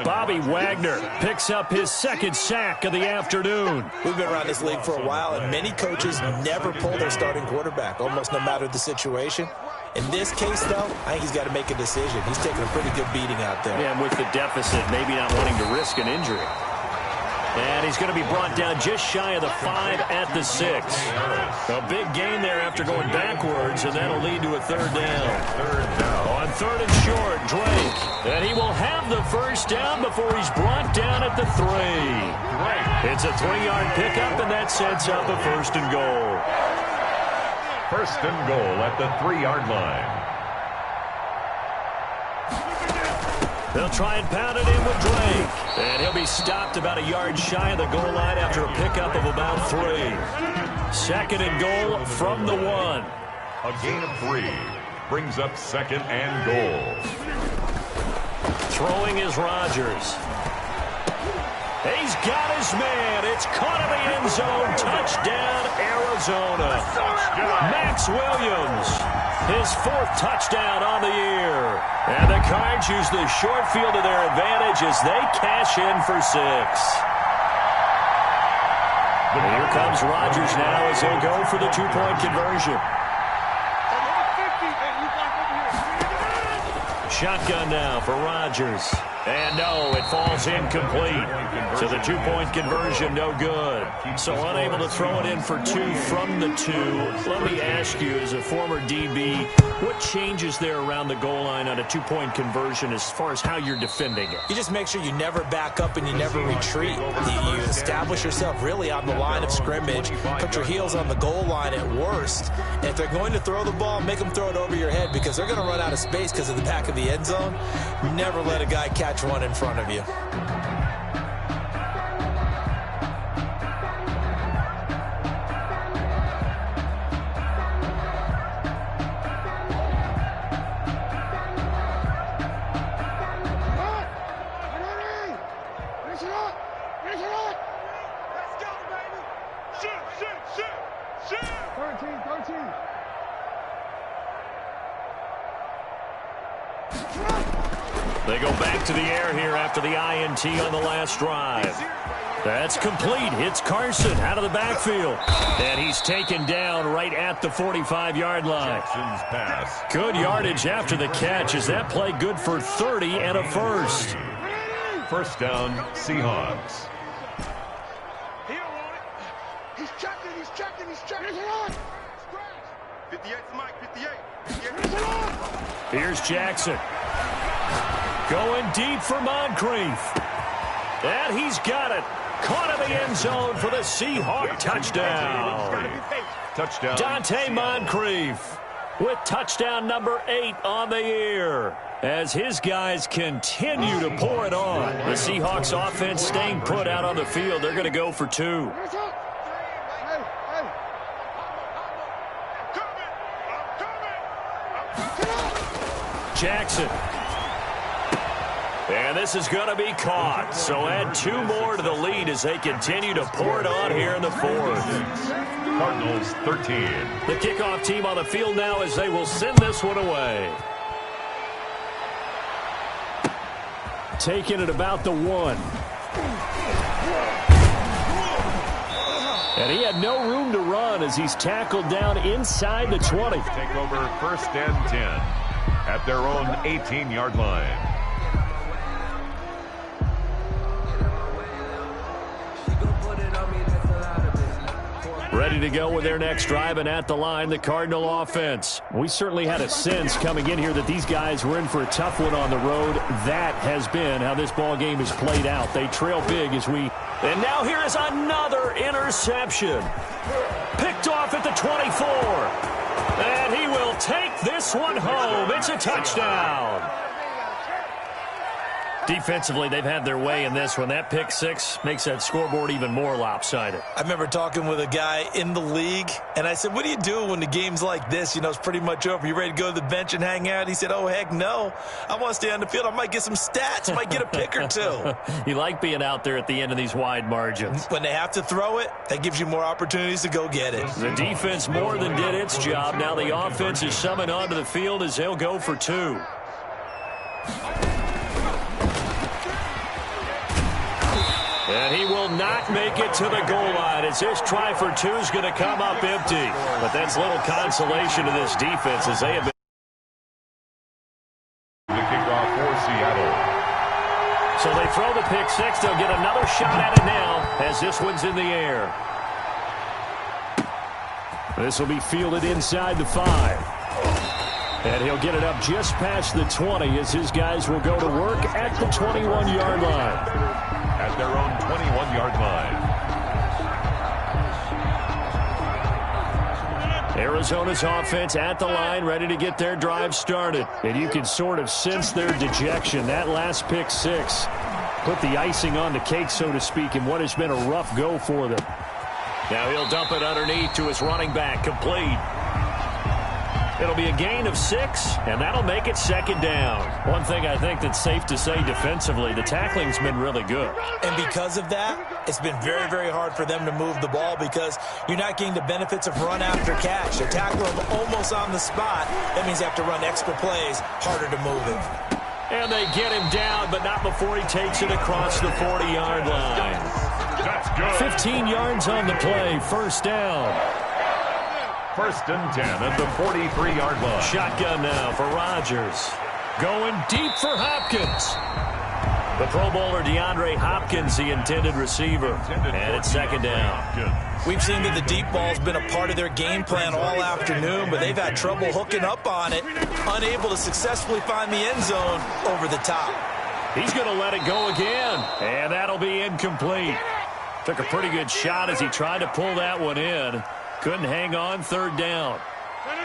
Bobby Wagner picks up his 2nd sack of the afternoon. We've been around this league for a while, and many coaches never pull their starting quarterback, almost no matter the situation. In this case, though, I think he's got to make a decision. He's taking a pretty good beating out there. Yeah, and with the deficit, maybe not wanting to risk an injury. And he's going to be brought down just shy of the 5 at the 6. A big gain there after going backwards, and that'll lead to a 3rd down. On 3rd and short, Drake. And he will have the first down before he's brought down at the 3. It's a 3-yard pickup, and that sets up a 1st and goal. 1st and goal at the 3-yard line. They'll try and pound it in with Drake. And he'll be stopped about a yard shy of the goal line after a pickup of about 3. 2nd and goal from the 1. A gain of 3 brings up 2nd and goal. Throwing is Rodgers. He's got his man. It's caught in the end zone. Touchdown, Arizona. Max Williams. His 4th touchdown on the year. And the Cards use the short field to their advantage as they cash in for 6. And here comes Rodgers now as he'll go for the 2-point conversion. Shotgun now for Rodgers. And no, it falls incomplete. So the 2-point conversion, no good. So unable to throw it in for 2 from the 2. Let me ask you, as a former DB, what changes there around the goal line on a 2-point conversion as far as how you're defending it? You just make sure you never back up and you never retreat. You establish yourself really on the line of scrimmage, put your heels on the goal line at worst. And if they're going to throw the ball, make them throw it over your head because they're going to run out of space because of the back of the end zone. Never let a guy catch one in front of you. They go back to the air here after the INT on the last drive. That's complete. Hits Carson out of the backfield. And he's taken down right at the 45-yard line. Jackson's pass. Good yardage after the catch. Is that play good for 30 and a first? First down, Seahawks. He's checking, he's checking, he's checking. He's on. 58 to Mike, 58. Here's Jackson. Going deep for Moncrief. And he's got it. Caught in the end zone for the Seahawk touchdown. Touchdown. Dante Moncrief with touchdown number 8 on the year. As his guys continue to pour it on. The Seahawks offense staying put out on the field. They're going to go for 2. Jackson. And this is going to be caught. So add 2 more to the lead as they continue to pour it on here in the 4th. Cardinals 13. The kickoff team on the field now as they will send this one away. Taking it about the 1. And he had no room to run as he's tackled down inside the 20. Take over first and 10 at their own 18-yard line. Ready to go with their next drive, and at the line, the Cardinal offense. We certainly had a sense coming in here that these guys were in for a tough one on the road. That has been how this ball game is played out. They trail big as we... And now here is another interception. Picked off at the 24. And he will take this one home. It's a touchdown. Defensively, they've had their way in this one. That pick 6 makes that scoreboard even more lopsided. I remember talking with a guy in the league, and I said, what do you do when the game's like this? You know, it's pretty much over. You ready to go to the bench and hang out? He said, oh, heck no. I want to stay on the field. I might get some stats. Might get a pick or 2. You like being out there at the end of these wide margins. When they have to throw it, that gives you more opportunities to go get it. The defense more than did its job. Now the offense is summoned onto the field as they'll go for 2. And he will not make it to the goal line as this try for 2 is going to come up empty. But that's little consolation to this defense as they have been. The kickoff for Seattle. So they throw the pick 6. They'll get another shot at it now as this one's in the air. This will be fielded inside the 5. And he'll get it up just past the 20 as his guys will go to work at the 21-yard line. At their own 21-yard line. Arizona's offense at the line, ready to get their drive started. And you can sort of sense their dejection. That last pick 6 put the icing on the cake, so to speak, in what has been a rough go for them. Now he'll dump it underneath to his running back, complete. It'll be a gain of 6, and that'll make it second down. One thing I think that's safe to say defensively, the tackling's been really good. And because of that, it's been very, very hard for them to move the ball because you're not getting the benefits of run after catch. They tackle him almost on the spot. That means they have to run extra plays, harder to move him. And they get him down, but not before he takes it across the 40-yard line. That's good. 15 yards on the play, first down. 1st and 10 at the 43-yard line. Shotgun now for Rodgers. Going deep for Hopkins. The Pro Bowler DeAndre Hopkins, the intended receiver. And it's second down. We've seen that the deep ball's been a part of their game plan all afternoon, but they've had trouble hooking up on it, unable to successfully find the end zone over the top. He's going to let it go again, and that'll be incomplete. Took a pretty good shot as he tried to pull that one in. Couldn't hang on, third down.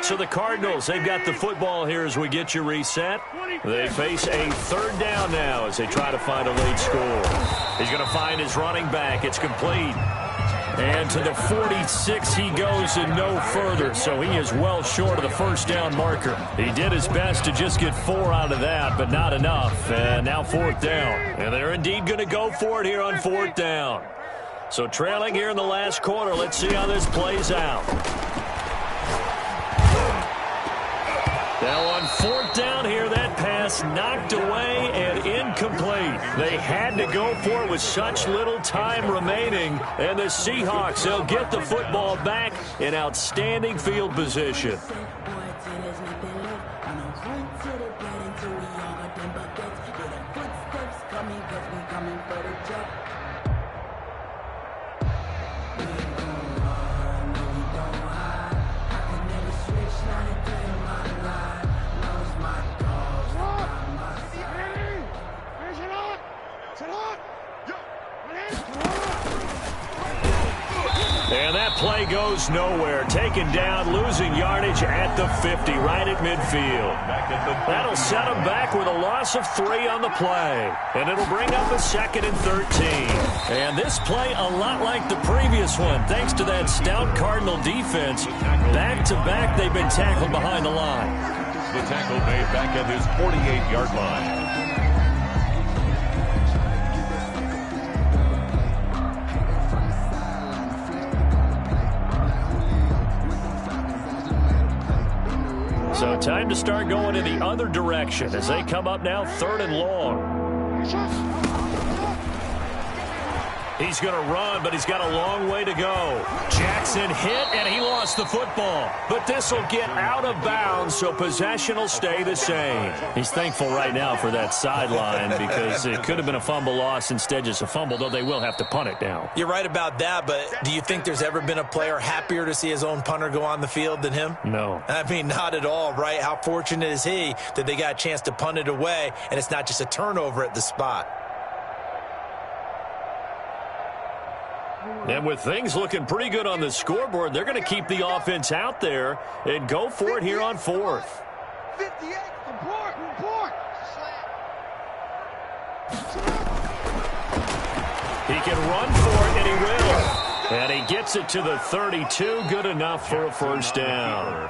So the Cardinals, they've got the football here as we get you reset. They face a third down now as they try to find a late score. He's going to find his running back. It's complete. And to the 46 he goes and no further, so he is well short of the first down marker. He did his best to just get 4 out of that, but not enough. And now fourth down. And they're indeed going to go for it here on fourth down. So trailing here in the last quarter, let's see how this plays out. Now on fourth down here, that pass knocked away and incomplete. They had to go for it with such little time remaining. And the Seahawks, they'll get the football back in outstanding field position. And that play goes nowhere. Taken down, losing yardage at the 50, right at midfield. That'll set them back with a loss of 3 on the play. And it'll bring up a 2nd and 13. And this play a lot like the previous one, thanks to that stout Cardinal defense. Back-to-back, they've been tackled behind the line. The tackle made back at his 48-yard line. So time to start going in the other direction as they come up now 3rd and long. He's going to run, but he's got a long way to go. Jackson hit, and he lost the football. But this will get out of bounds, so possession will stay the same. He's thankful right now for that sideline because it could have been a fumble loss, instead just a fumble, though they will have to punt it down. You're right about that, but do you think there's ever been a player happier to see his own punter go on the field than him? No. I mean, not at all, right? How fortunate is he that they got a chance to punt it away, and it's not just a turnover at the spot. And with things looking pretty good on the scoreboard, they're going to keep the offense out there and go for it here on 4th. 58, report. He can run for it, and he will. And he gets it to the 32. Good enough for a first down.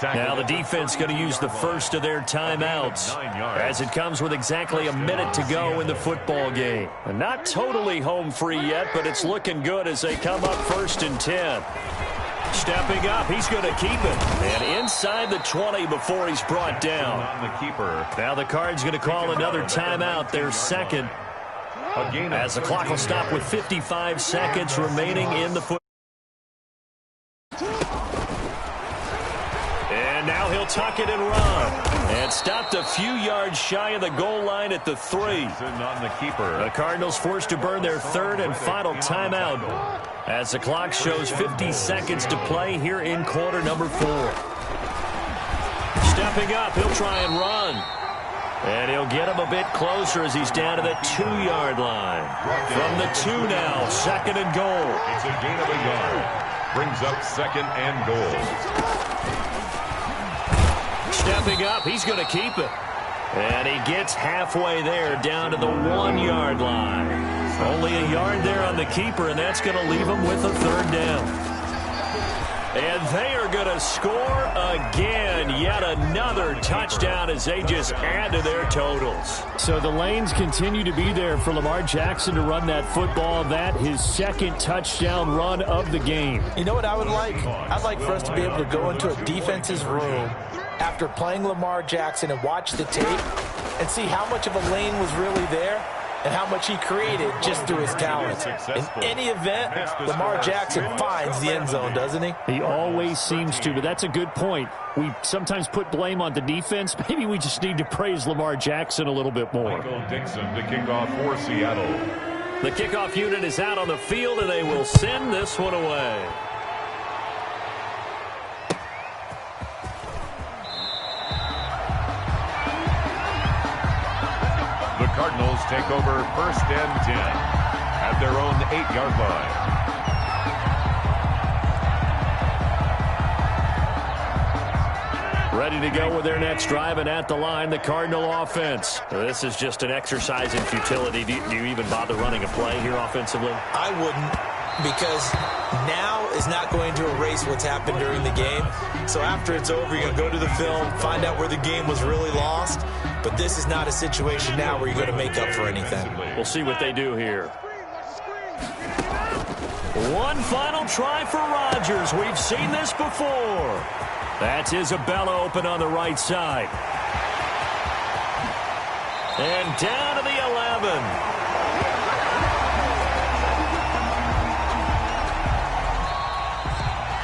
Now the defense going to use the first of their timeouts as it comes with exactly a minute to go in the football game. And not totally home free yet, but it's looking good as they come up 1st and 10. Stepping up, he's going to keep it. And inside the 20 before he's brought down. Now the Cards going to call another timeout, their second. As the clock will stop with 55 seconds remaining in the football. Now he'll tuck it and run. And stopped a few yards shy of the goal line at the 3. The Cardinals forced to burn their 3rd and final timeout as the clock shows 50 seconds to play here in quarter number 4. Stepping up, he'll try and run. And he'll get him a bit closer as he's down to the 2-yard line. From the 2 now, 2nd and goal. It's a gain of a yard. Brings up 2nd and goal. Stepping up, he's going to keep it. And he gets halfway there down to the 1-yard line. Only a yard there on the keeper, and that's going to leave him with a 3rd down. And they are going to score again. Yet another touchdown as they just add to their totals. So the lanes continue to be there for Lamar Jackson to run that football. That his second touchdown run of the game. You know what I would like? I'd like for us to be able to go into a defense's room after playing Lamar Jackson and watch the tape and see how much of a lane was really there and how much he created just through his talents. In any event, Lamar Jackson finds the end zone, doesn't he? He always seems to, but that's a good point. We sometimes put blame on the defense. Maybe we just need to praise Lamar Jackson a little bit more. Michael Dixon to kick off for Seattle. The kickoff unit is out on the field, and they will send this one away. The Cardinals take over 1st and 10 at their own 8-yard line. Ready to go with their next drive, and at the line, the Cardinal offense. This is just an exercise in futility. Do you even bother running a play here offensively? I wouldn't, because now is not going to erase what's happened during the game. So after it's over, you're going to go to the film, find out where the game was really lost. But this is not a situation now where you're going to make up for anything. We'll see what they do here. One final try for Rodgers. We've seen this before. That's Isabella open on the right side. And down to the 11.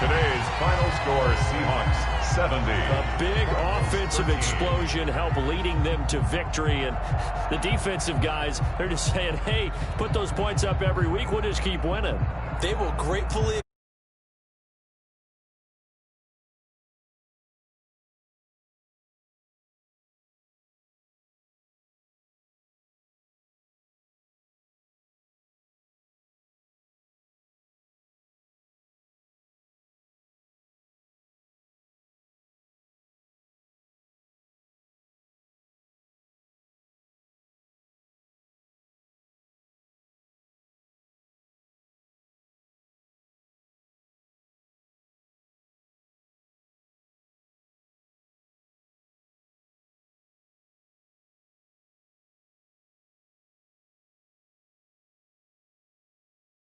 Today's final score, Seahawks 70. A big offensive explosion helped leading them to victory. And the defensive guys, they're just saying, hey, put those points up every week. We'll just keep winning. They will gratefully